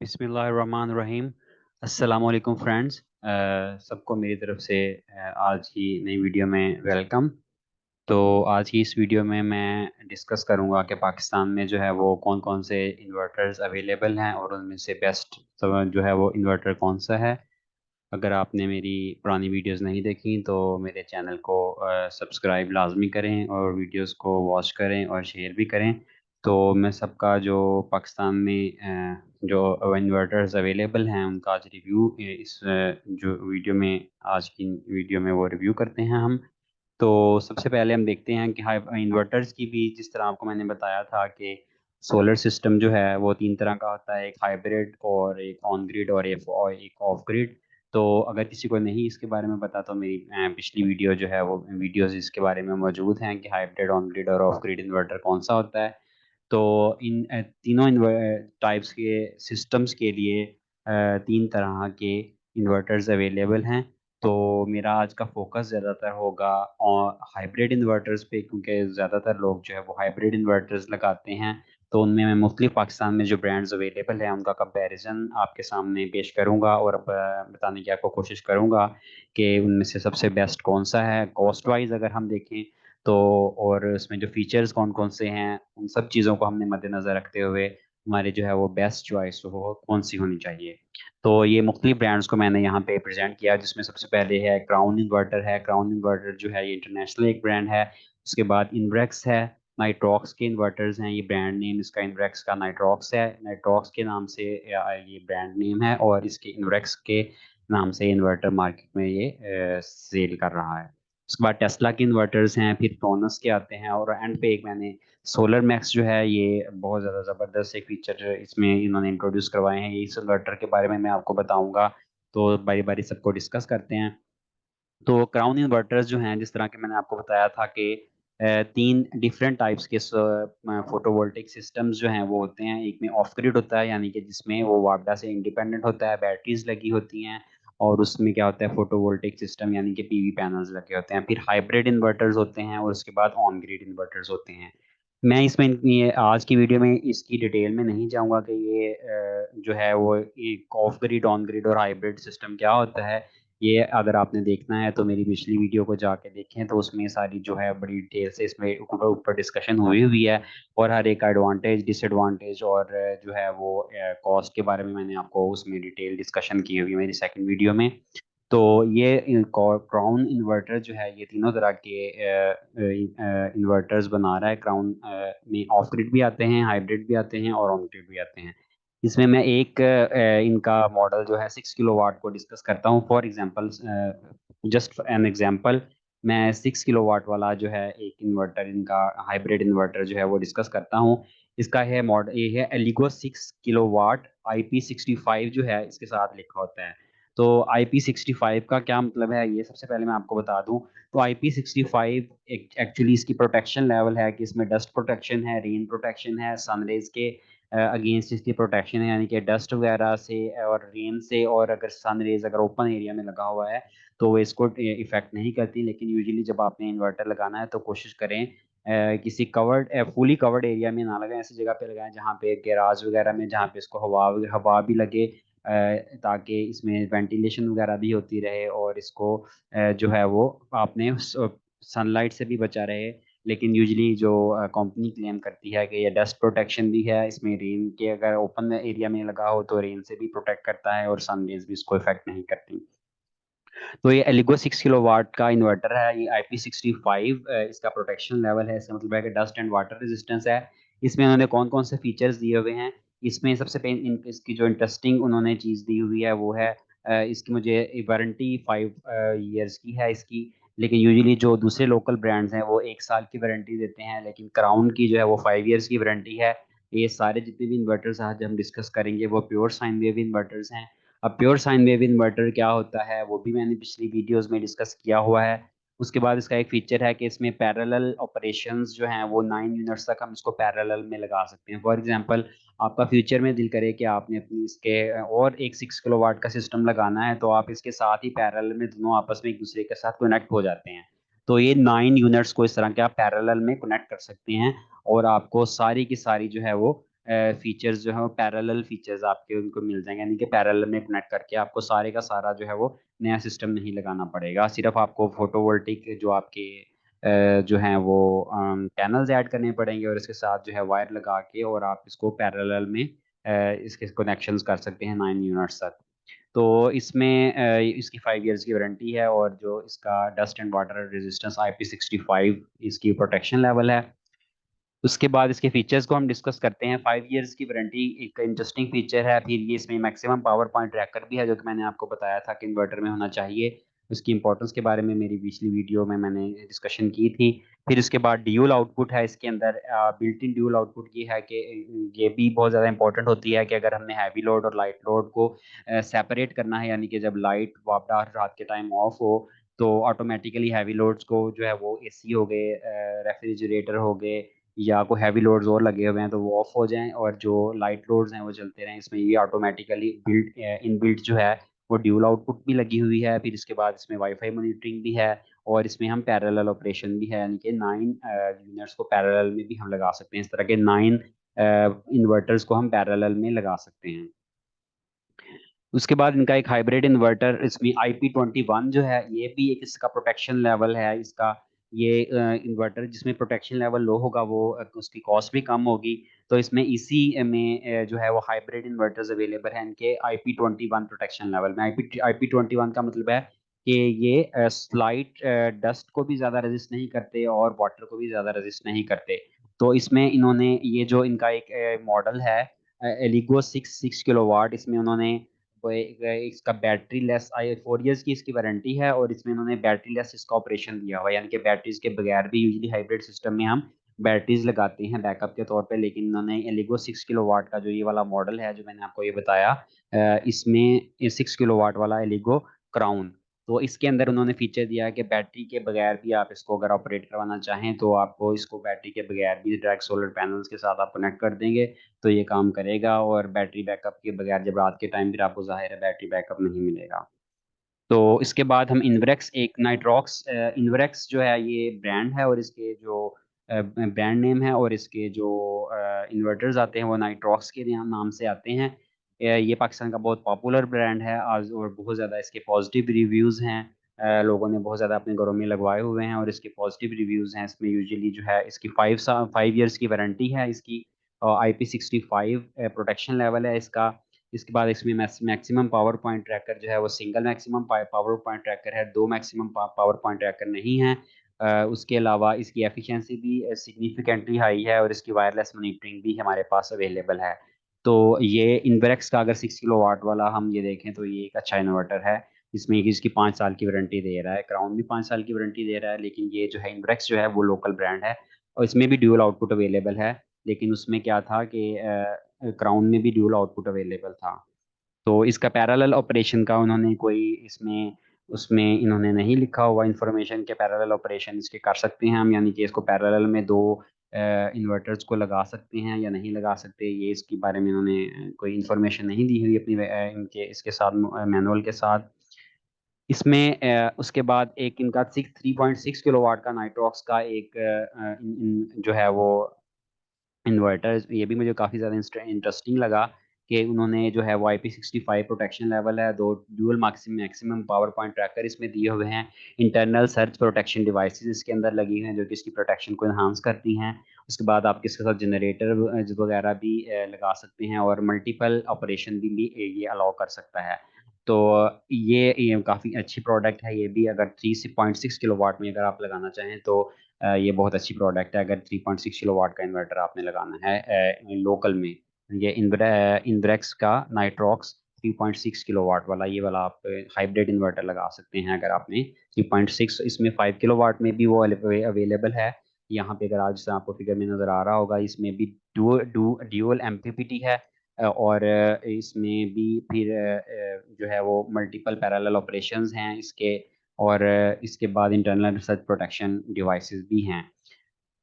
बिस्मिल्लाहिर्रहमानिर्रहीम। अस्सलाम वालेकुम फ्रेंड्स। सबको मेरी तरफ से आज की नई वीडियो में वेलकम। तो आज की इस वीडियो में मैं डिस्कस करूंगा कि पाकिस्तान में जो है वो कौन कौन से इन्वर्टर्स अवेलेबल हैं और उनमें से बेस्ट जो है वो इन्वर्टर कौन सा है। अगर आपने मेरी पुरानी वीडियोस नहीं देखी तो मेरे चैनल को सब्सक्राइब लाजमी करें और वीडियोस को वॉच करें और शेयर भी करें। तो मैं सबका जो पाकिस्तान में जो इन्वर्टर्स अवेलेबल हैं उनका आज रिव्यू जो वीडियो में आज की वीडियो में वो रिव्यू करते हैं हम। तो सबसे पहले हम देखते हैं कि हाई इन्वर्टर्स की भी जिस तरह आपको मैंने बताया था कि सोलर सिस्टम जो है वो तीन तरह का होता है, एक हाइब्रिड और एक ऑन ग्रिड और एक ऑफ ग्रिड। तो अगर किसी को नहीं इसके बारे में पता तो मेरी पिछली वीडियो जो है वो वीडियोस इसके बारे में मौजूद हैं कि हाइब्रिड, ऑन ग्रिड और ऑफ ग्रिड इन्वर्टर कौन सा होता है। तो इन तीनों टाइप्स के सिस्टम्स के लिए तीन तरह के इन्वर्टर्स अवेलेबल हैं। तो मेरा आज का फोकस ज़्यादातर होगा हाइब्रिड इन्वर्टर्स पे, क्योंकि ज़्यादातर लोग जो है वो हाइब्रिड इन्वर्टर्स लगाते हैं। तो उनमें मैं मुख्तलिफ पाकिस्तान में जो ब्रांड्स अवेलेबल हैं उनका कंपैरिजन आपके सामने पेश करूंगा और बताने की आपको कोशिश करूंगा कि उनमें से सबसे बेस्ट कौन सा है कॉस्ट वाइज अगर हम देखें तो। और उसमें जो फीचर्स कौन कौन से हैं उन सब चीज़ों को हमने मद्देनज़र रखते हुए हमारी जो है वो बेस्ट चॉइस वो कौन सी होनी चाहिए। तो ये मुख्तलिफ ब्रांड्स को मैंने यहाँ पे प्रेजेंट किया, जिसमें सबसे पहले है क्राउन इन्वर्टर। है क्राउन इन्वर्टर जो है ये इंटरनेशनल एक ब्रांड है। उसके बाद इनब्रेक्स है, नाइट्रॉक्स के इन्वर्टर्स हैं, ये ब्रांड नेम इसका इनब्रेक्स का नाइट्रॉक्स है, नाइट्रॉक्स के नाम से ये ब्रांड नेम है और इसके इनब्रेक्स के नाम से इन्वर्टर मार्केट में ये सेल कर रहा है। उसके बाद टेस्ला के इन्वर्टर्स हैं, फिर टोनस के आते हैं और एंड पे एक मैंने सोलर मैक्स जो है ये बहुत ज़्यादा ज़बरदस्त एक फीचर इसमें इन्होंने इंट्रोड्यूस करवाए हैं। ये इस इन्वर्टर के बारे में मैं आपको बताऊंगा। तो बारी बारी सबको डिस्कस करते हैं। तो क्राउन इन्वर्टर्स जो हैं, जिस तरह के मैंने आपको बताया था कि तीन डिफरेंट टाइप्स के फोटोवोल्टिक सिस्टम्स जो हैं वो होते हैं। एक में ऑफ ग्रिड होता है, यानी कि जिसमें वो वापडा से इंडिपेंडेंट होता है, बैटरीज लगी होती हैं और उसमें क्या होता है फोटोवोल्टिक सिस्टम यानी कि पीवी पैनल्स लगे होते हैं। फिर हाइब्रिड इन्वर्टर्स होते हैं और उसके बाद ऑन ग्रिड इन्वर्टर्स होते हैं। मैं इसमें ये आज की वीडियो में इसकी डिटेल में नहीं जाऊंगा कि ये जो है वो एक ऑफ ग्रिड, ऑन ग्रिड और हाइब्रिड सिस्टम क्या होता है। ये अगर आपने देखना है तो मेरी पिछली वीडियो को जाके देखें, तो उसमें सारी जो है बड़ी डिटेल से इसमें ऊपर ऊपर डिस्कशन हुई हुई है और हर एक एडवांटेज, डिसएडवांटेज और जो है वो कॉस्ट के बारे में मैंने आपको उसमें डिटेल डिस्कशन की हुई है मेरी सेकंड वीडियो में। तो ये क्राउन इन्वर्टर जो है ये तीनों तरह के इन्वर्टर्स बना रहा है। क्राउन में ऑफ ग्रिड भी आते हैं, हाइब्रिड भी आते हैं और ऑन ग्रिड भी आते हैं। इसमें मैं एक इनका मॉडल जो है 6 किलोवाट को डिस्कस करता हूँ। For example, just an example, मैं 6 किलोवाट वाला जो है एक इन्वर्टर, इनका हाइब्रिड इन्वर्टर जो है वो डिस्कस करता हूँ। इसका है मॉडल, ये है एलिगो 6 किलोवाट IP65 जो है इसके साथ लिखा होता है। तो IP65 का क्या मतलब है ये सबसे पहले मैं आपको बता दूं। तो IP65 एक्चुअली इसकी प्रोटेक्शन लेवल है कि इसमें डस्ट प्रोटेक्शन है, रेन प्रोटेक्शन है, सनरेज के अगेंस्ट इसकी प्रोटेक्शन है, यानी कि डस्ट वगैरह से और रेन से। और अगर सन रेज अगर ओपन एरिया में लगा हुआ है तो वो इसको इफेक्ट नहीं करती। लेकिन यूजुअली जब आपने इन्वर्टर लगाना है तो कोशिश करें किसी कवर्ड, फुली कवर्ड एरिया में ना लगाएं, ऐसी जगह पे लगाएं जहाँ पे गैराज वगैरह में, जहाँ पे इसको हवा हवा भी लगे, ताकि इसमें वेंटिलेशन वगैरह भी होती रहे और इसको जो है वो आपने सनलाइट से भी बचा रहे। लेकिन यूजली जो कंपनी क्लेम करती है कि ये डस्ट प्रोटेक्शन भी है, इसमें रेन के अगर ओपन एरिया में लगा हो तो रेन से भी प्रोटेक्ट करता है और सन रेज भी इसको इफेक्ट नहीं करती। तो ये एलिगो 6 किलोवाट का इन्वर्टर है, ये IP65 इसका प्रोटेक्शन लेवल है। इसका मतलब है कि डस्ट एंड वाटर रेजिस्टेंस है। इसमें उन्होंने कौन कौन से फीचर्स दिए हुए हैं, इसमें सबसे पहले इसकी जो इंटरेस्टिंग उन्होंने चीज़ दी हुई है वो है इसकी मुझे वारंटी 5 ईयर्स की है इसकी। लेकिन यूजुअली जो दूसरे लोकल ब्रांड्स हैं वो 1 साल की वारंटी देते हैं, लेकिन क्राउन की जो है वो 5 ईयर्स की वारंटी है। ये सारे जितने भी इन्वर्टर्स आज हम डिस्कस करेंगे वो प्योर साइन वेव इन्वर्टर्स हैं। अब प्योर साइन वेव इन्वर्टर क्या होता है वो भी मैंने पिछली वीडियोस में डिस्कस किया हुआ है। उसके बाद इसका एक फीचर है कि इसमें पैरेलल ऑपरेशंस जो हैं वो 9 यूनिट्स तक हम इसको पैरेलल में लगा सकते हैं। फॉर एग्जांपल, आपका फ्यूचर में दिल करे कि आपने अपनी इसके और एक 6 किलोवाट का सिस्टम लगाना है, तो आप इसके साथ ही पैरेलल में दोनों आपस में एक दूसरे के साथ कनेक्ट हो जाते हैं। तो ये 9 यूनिट्स को इस तरह के आप पैरेलल में कनेक्ट कर सकते हैं और आपको सारी की सारी जो है वो फीचर्स जो है वो पैरेलल फीचर्स आपके उनको मिल जाएंगे, यानी कि पैरेलल में कनेक्ट करके आपको सारे का सारा जो है वो नया सिस्टम नहीं लगाना पड़ेगा। सिर्फ आपको फोटोवोल्टिक जो आपके जो हैं वो पैनल्स ऐड करने पड़ेंगे और इसके साथ जो है वायर लगा के और आप इसको पैरेलल में इसके कनेक्शंस कर सकते हैं 9 यूनिट्स तक। तो इसमें इसकी 5 इयर्स की वारंटी है और जो इसका dust and water resistance IP65 इसकी प्रोटेक्शन लेवल है। उसके बाद इसके फीचर्स को हम डिस्कस करते हैं। 5 इयर्स की वारंटी एक इंटरेस्टिंग फीचर है। फिर ये इसमें मैक्सिमम पावर पॉइंट ट्रैकर भी है, जो कि मैंने आपको बताया था कि इन्वर्टर में होना चाहिए। उसकी इंपॉर्टेंस के बारे में मेरी पिछली वीडियो में मैंने डिस्कशन की थी। फिर उसके बाद ड्यूल आउटपुट है इसके अंदर। बिल्ट इन ड्यूल आउटपुट ये है कि ये भी बहुत ज़्यादा इंपॉर्टेंट होती है कि अगर हमने हैवी लोड और लाइट लोड को सेपरेट करना है, यानी कि जब लाइट वापडा रात के टाइम ऑफ हो तो ऑटोमेटिकली हैवी लोड्स को जो है वो एसी हो गए, रेफ्रिजरेटर हो गए या कोई हैवी लोड्स और लगे हुए हैं तो वो ऑफ हो जाएं, और जो लाइट लोड्स हैं वो चलते रहें। इसमें ये ऑटोमेटिकली बिल्ट इन बिल्ट जो है वो ड्यूल आउटपुट भी लगी हुई है। फिर इसके बाद इसमें वाईफाई मॉनिटरिंग भी है और इसमें हम पैरेलल ऑपरेशन भी है, यानी कि 9 यूनिट्स को पैरेलल में भी हम लगा सकते हैं। इस तरह के 9 इन्वर्टर्स को हम पैरेलल में लगा सकते हैं। उसके बाद इनका एक हाइब्रिड इन्वर्टर इसमें IP21 जो है ये भी एक इसका प्रोटेक्शन लेवल है इसका। ये इन्वर्टर जिसमें प्रोटेक्शन लेवल लो होगा वो उसकी कॉस्ट भी कम होगी। तो इसमें इसी में जो है वो हाइब्रिड इन्वर्टर्स अवेलेबल हैं इनके IP21 प्रोटेक्शन लेवल में। IP21 का मतलब है कि ये स्लाइट डस्ट को भी ज़्यादा रेजिस्ट नहीं करते और वाटर को भी ज़्यादा रेजिस्ट नहीं करते। तो इसमें इन्होंने ये जो इनका एक मॉडल है एलिगो 6 किलोवाट, इसमें उन्होंने इसका बैटरी लेस 4 इयर्स की इसकी वारंटी है और इसमें इन्होंने बैटरी लेस इसका ऑपरेशन दिया हुआ है, यानी कि बैटरीज के बगैर भी यूजली हाइब्रिड सिस्टम में हम बैटरीज लगाते हैं बैकअप के तौर पे, लेकिन इन्होंने एलिगो 6 किलोवाट का जो ये वाला मॉडल है जो मैंने आपको ये बताया, इसमें 6 किलोवाट वाला एलिगो क्राउन, तो इसके अंदर उन्होंने फीचर दिया है कि बैटरी के बगैर भी आप इसको अगर ऑपरेट करवाना चाहें तो आपको इसको बैटरी के बगैर भी डायरेक्ट सोलर पैनल्स के साथ आप कनेक्ट कर देंगे तो ये काम करेगा। और बैटरी बैकअप के बगैर जब रात के टाइम फिर आपको जाहिर है बैटरी बैकअप नहीं मिलेगा। तो इसके बाद हम इन्वरेक्स एक नाइट्रॉक्स, इन्वरेक्स जो है ये ब्रांड है और इसके जो ब्रांड नेम है और इसके जो इन्वर्टर्स आते हैं वो नाइट्रॉक्स के नाम से आते हैं। ये पाकिस्तान का बहुत पॉपुलर ब्रांड है आज और बहुत ज़्यादा इसके पॉजिटिव रिव्यूज़ हैं। लोगों ने बहुत ज़्यादा अपने घरों में लगवाए हुए हैं और इसके पॉजिटिव रिव्यूज़ हैं। इसमें यूजुअली जो है इसकी 5 इयर्स की वारंटी है इसकी। IP65 प्रोटेक्शन लेवल है इसका। इसके बाद इसमें मैक्सिमम पावर पॉइंट ट्रैकर जो है वो single maximum power point tracker है, दो मैक्सिमम पावर पॉइंट ट्रैकर नहीं है। उसके अलावा इसकी एफिशिएंसी भी सिग्निफिकेंटली हाई है और इसकी वायरलेस मॉनिटरिंग भी हमारे पास अवेलेबल है। तो ये इन्वेरेक्स का अगर 6 किलोवाट वाला हम ये देखें तो ये एक अच्छा इन्वर्टर है। इसमें इसकी 5 साल की वारंटी दे रहा है, क्राउन भी 5 साल की वारंटी दे रहा है, लेकिन ये जो है इन्वेरेक्स जो है वो लोकल ब्रांड है और इसमें भी ड्यूल आउटपुट अवेलेबल है। लेकिन उसमें क्या था कि क्राउन में भी ड्यूल आउटपुट अवेलेबल था। तो इसका पैरेलल ऑपरेशन का उन्होंने कोई इसमें उसमें इन्होंने नहीं लिखा हुआ इंफॉर्मेशन के पैरेलल ऑपरेशन इसके कर सकते हैं हम, यानी कि इसको पैरेलल में दो इन्वर्टर्स को लगा सकते हैं या नहीं लगा सकते, ये इसके बारे में इन्होंने कोई इन्फॉर्मेशन नहीं दी हुई अपनी इनके इसके साथ मैनुअल के साथ। इसमें उसके बाद एक इनका 3.6 किलोवाट का नाइट्रॉक्स का एक जो है वो इन्वर्टर, ये भी मुझे काफ़ी ज़्यादा इंटरेस्टिंग लगा कि उन्होंने जो है वो IP65 प्रोटेक्शन लेवल है, दो dual maximum power point tracker इसमें दिए हुए हैं, इंटरनल सर्च प्रोटेक्शन डिवाइसेस इसके अंदर लगी हैं जो कि इसकी प्रोटेक्शन को इन्हांस करती हैं। उसके बाद आप इसके साथ जनरेटर वगैरह भी लगा सकते हैं और मल्टीपल ऑपरेशन भी ये अलाउ कर सकता है। तो ये काफ़ी अच्छी प्रोडक्ट है। ये भी अगर 3.6 किलोवाट में अगर आप लगाना चाहें तो ये बहुत अच्छी प्रोडक्ट है अगर 3.6 किलोवाट का इन्वर्टर आपने लगाना है लोकल में। ये इन्ब्रेक्स का नाइट्रॉक्स 3.6 किलोवाट वाला ये वाला आप हाइब्रिड इन्वर्टर लगा सकते हैं अगर आपने 3.6। इसमें 5 किलोवाट में भी वो अवेलेबल है। यहाँ पे अगर आज से आपको फिगर में नज़र आ रहा होगा इसमें भी ड्यूअल एमपीपीटी है और इसमें भी फिर जो है वो मल्टीपल पैरेलल ऑपरेशंस हैं इसके, और इसके बाद इंटरनल रिसर्च प्रोटेक्शन डिवाइसेस भी हैं।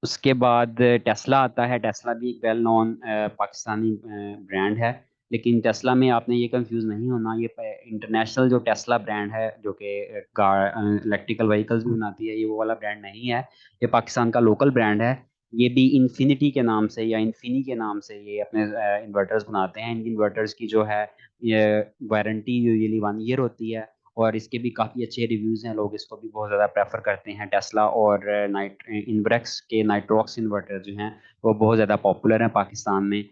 उसके बाद टेस्ला आता है। टेस्ला भी एक वेल नोन पाकिस्तानी ब्रांड है, लेकिन टेस्ला में आपने ये कंफ्यूज नहीं होना, ये इंटरनेशनल जो टेस्ला ब्रांड है जो कि कार इलेक्ट्रिकल व्हीकल्स भी बनाती है, ये वो वाला ब्रांड नहीं है। ये पाकिस्तान का लोकल ब्रांड है। ये भी इन्फिनिटी के नाम से या इन्फिनी के नाम से ये अपने इन्वर्टर्स बनाते हैं। इन इन्वर्टर्स की जो है ये वारंटी यूजुअली 1 ईयर होती है, और इसके भी काफ़ी अच्छे रिव्यूज़ हैं। लोग इसको भी बहुत ज़्यादा प्रेफर करते हैं। टेस्ला और नाइट इनब्रेक्स के नाइट्रॉक्स इन्वर्टर जो हैं वो बहुत ज़्यादा पॉपुलर हैं पाकिस्तान में।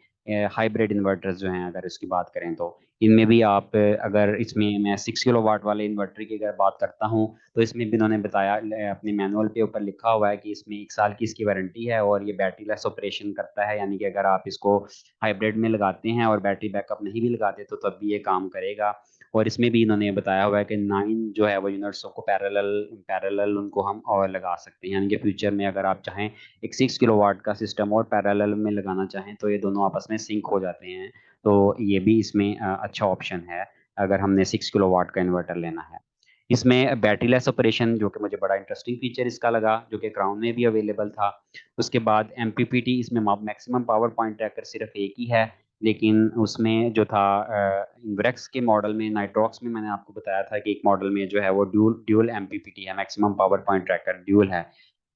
हाइब्रिड इन्वर्टर्स जो हैं अगर इसकी बात करें तो इनमें भी आप अगर इसमें मैं 6 किलो वाट वाले इन्वर्टर की अगर बात करता हूँ तो इसमें भी इन्होंने बताया अपने मैनुअल पे ऊपर लिखा हुआ है कि इसमें 1 साल की इसकी वारंटी है, और ये बैटरी लेस ऑपरेशन करता है। यानी कि अगर आप इसको हाइब्रिड में लगाते हैं और बैटरी बैकअप नहीं भी लगाते तो तब भी ये काम करेगा। और इसमें भी इन्होंने बताया हुआ है कि 9 जो है वो यूनिट्स को पैरेलल पैरेलल उनको हम और लगा सकते हैं। यानी कि फ्यूचर में अगर आप चाहें एक 6 किलोवाट का सिस्टम और पैरेलल में लगाना चाहें तो ये दोनों आपस में सिंक हो जाते हैं। तो ये भी इसमें अच्छा ऑप्शन है अगर हमने 6 किलोवाट का इन्वर्टर लेना है। इसमें बैटरी लेस ऑपरेशन जो कि मुझे बड़ा इंटरेस्टिंग फीचर इसका लगा, जो कि क्राउन में भी अवेलेबल था। उसके बाद एमपीपीटी, इसमें मैक्सिमम पावर पॉइंट ट्रैकर सिर्फ एक ही है, लेकिन उसमें जो था इनब्रेक्स के मॉडल में, नाइट्रॉक्स में मैंने आपको बताया था कि एक मॉडल में जो है वो ड्यूल ड्यूल एमपीपीटी है, maximum power point tracker dual है।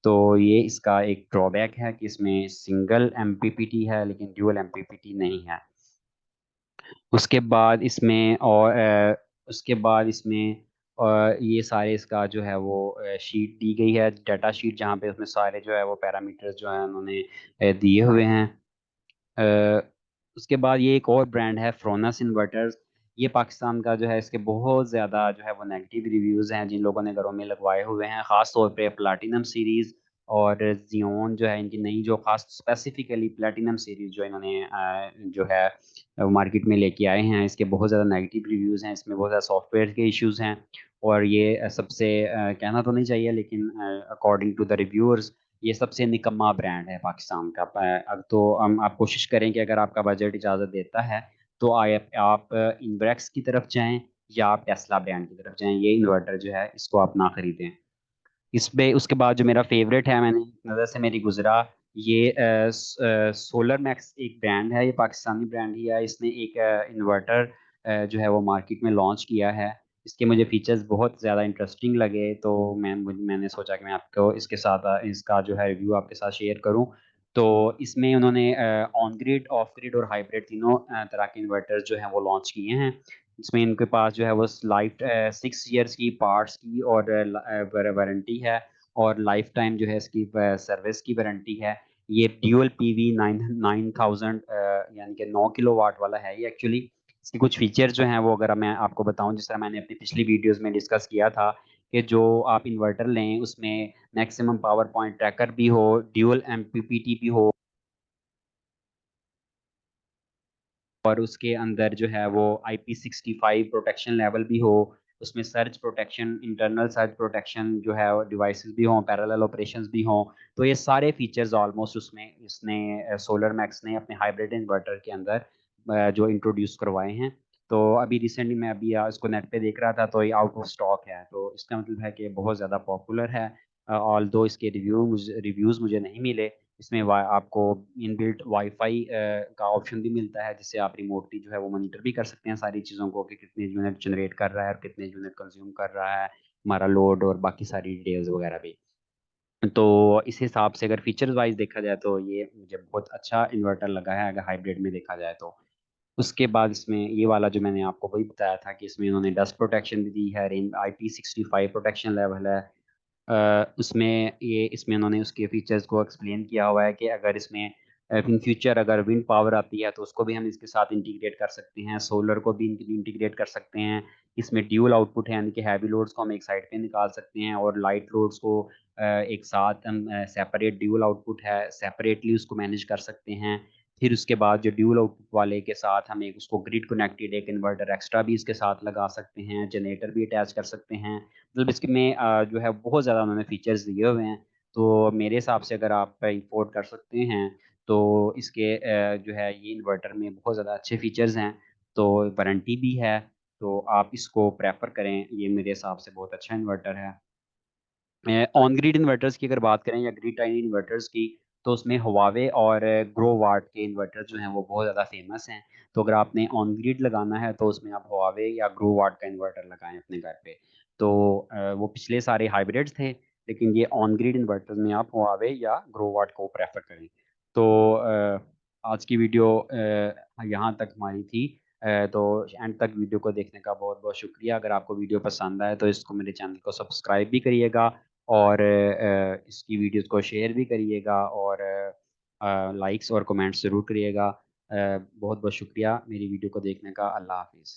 तो ये इसका एक ड्रॉबैक है कि इसमें सिंगल एमपीपीटी है लेकिन ड्यूल एमपीपीटी नहीं है। उसके बाद इसमें और उसके बाद इसमें ये सारे इसका जो है वो शीट दी गई है, डाटा शीट, जहाँ पे उसमें सारे जो है वो पैरामीटर्स जो है उन्होंने दिए हुए हैं। अ, उसके बाद ये एक और ब्रांड है फ्रोनस इन्वर्टर्स। ये पाकिस्तान का जो है, इसके बहुत ज़्यादा जो है वो नेगेटिव रिव्यूज़ हैं जिन लोगों ने घरों में लगवाए हुए हैं, ख़ास तौर पे प्लैटिनम सीरीज़ और जियोन जो है इनकी नई, जो खास स्पेसिफिकली प्लैटिनम सीरीज़ जो इन्होंने जो है मार्केट में लेके आए हैं, इसके बहुत ज़्यादा नेगेटिव रिव्यूज़ हैं। इसमें बहुत ज़्यादा सॉफ्टवेयर के इश्यूज़ हैं, और ये सबसे कहना तो नहीं चाहिए लेकिन अकॉर्डिंग टू द रिव्यूअर्स ये सबसे निकम्मा ब्रांड है पाकिस्तान का। अब तो हम आप कोशिश करें कि अगर आपका बजट इजाज़त देता है तो आप इनब्रेक्स की तरफ जाएं या आप टेस्ला ब्रांड की तरफ जाएं। ये इन्वर्टर जो है इसको आप ना खरीदें। इस पे उसके बाद जो मेरा फेवरेट है, मैंने नज़र से मेरी गुजरा, ये सोलर मैक्स एक ब्रांड है, ये पाकिस्तानी ब्रांड ही है। इसने एक इन्वर्टर जो है वो मार्केट में लॉन्च किया है। इसके मुझे फीचर्स बहुत ज़्यादा इंटरेस्टिंग लगे, तो मैंने सोचा कि मैं आपको इसके साथ इसका जो है रिव्यू आपके साथ शेयर करूं। तो इसमें उन्होंने ऑन ग्रिड, ऑफ ग्रिड और हाइब्रिड तीनों तरह के इन्वर्टर्स जो हैं वो लॉन्च किए हैं। इसमें इनके पास जो है वो लाइफ 6 ईयर्स की पार्ट्स की और वारंटी है, और लाइफ टाइम जो है इसकी सर्विस की वारंटी है। ये ड्यूअल पीवी 9000 यानी कि 9 किलोवाट वाला है ये एक्चुअली। इसके कुछ फीचर जो हैं वो अगर मैं आपको बताऊं, जिस तरह मैंने अपनी पिछली वीडियोस में डिस्कस किया था कि जो आप इन्वर्टर लें उसमें मैक्सिमम पावर पॉइंट ट्रैकर भी हो, ड्यूअल एमपीपीटी भी हो, और उसके अंदर जो है वो IP65 प्रोटेक्शन लेवल भी हो, उसमें search protection, internal search protection जो है डिवाइसेस भी हों, पैरेलल ऑपरेशंस भी हों। तो ये सारे फीचर्स ऑलमोस्ट उसमें इसने सोलर मैक्स ने अपने हाइब्रिड इन्वर्टर के अंदर जो इंट्रोड्यूस करवाए हैं। तो अभी रिसेंटली मैं अभी इसको नेट पे देख रहा था तो ये आउट ऑफ स्टॉक है, तो इसका मतलब है कि ये बहुत ज़्यादा पॉपुलर है। ऑल दो इसके रिव्यूज़ मुझे नहीं मिले। इसमें आपको इनबिल्ट वाईफाई का ऑप्शन भी मिलता है, जिससे आप रिमोटली जो है वो मॉनिटर भी कर सकते हैं सारी चीज़ों को कि कितने यूनिट जनरेट कर रहा है और कितने यूनिट कंज्यूम कर रहा है, हमारा लोड और बाकी सारी डिटेल्स वगैरह भी। तो इस हिसाब से अगर फीचर्स वाइज देखा जाए तो ये मुझे बहुत अच्छा इन्वर्टर लगा है अगर हाइब्रिड में देखा जाए तो। उसके बाद इसमें ये वाला जो मैंने आपको वही बताया था कि इसमें उन्होंने डस्ट प्रोटेक्शन भी दी है, रेन IP65 प्रोटेक्शन लेवल है। उसमें ये इसमें उन्होंने उसके फीचर्स को एक्सप्लेन किया हुआ है कि अगर इसमें इन फ्यूचर अगर विंड पावर आती है तो उसको भी हम इसके साथ इंटीग्रेट कर सकते हैं, सोलर को भी इंटीग्रेट कर सकते हैं। इसमें ड्यूल आउटपुट है, यानी कि हैवी लोड्स को हम एक साइड पे निकाल सकते हैं और लाइट लोड्स को एक साथ हम सेपरेट, ड्यूल आउटपुट है सेपरेटली उसको मैनेज कर सकते हैं। फिर उसके बाद जो ड्यूल आउटपुट वाले के साथ हम एक उसको ग्रिड कनेक्टेड एक इन्वर्टर एक्स्ट्रा भी इसके साथ लगा सकते हैं, जनरेटर भी अटैच कर सकते हैं। मतलब इसके में जो है बहुत ज़्यादा उन्होंने फीचर्स दिए हुए हैं। तो मेरे हिसाब से अगर आप अफोर्ड कर सकते हैं तो इसके जो है ये इन्वर्टर में बहुत ज़्यादा अच्छे फीचर्स हैं, तो वारंटी भी है। तो आप इसको प्रेफर करें, ये मेरे हिसाब से बहुत अच्छा इन्वर्टर है। ऑन ग्रिड इन्वर्टर्स की अगर बात करें या ग्रिड टाइनी इन्वर्टर्स की, तो उसमें हवावे और ग्रो वाट के इन्वर्टर जो हैं वो बहुत ज़्यादा फेमस हैं। तो अगर आपने ऑन ग्रिड लगाना है तो उसमें आप हवावे या ग्रो वाट का इन्वर्टर लगाएं अपने घर पे। तो वो पिछले सारे हाइब्रिड्स थे, लेकिन ये ऑन ग्रिड इन्वर्टर में आप हुआवे या ग्रोवाट को प्रेफर करें। तो आज की वीडियो यहाँ तक हमारी थी। तो एंड तक वीडियो को देखने का बहुत बहुत शुक्रिया। अगर आपको वीडियो पसंद आए तो इसको मेरे चैनल को सब्सक्राइब भी करिएगा और इसकी वीडियोस को शेयर भी करिएगा और लाइक्स और कमेंट्स ज़रूर करिएगा। बहुत बहुत शुक्रिया मेरी वीडियो को देखने का। अल्लाह हाफिज़।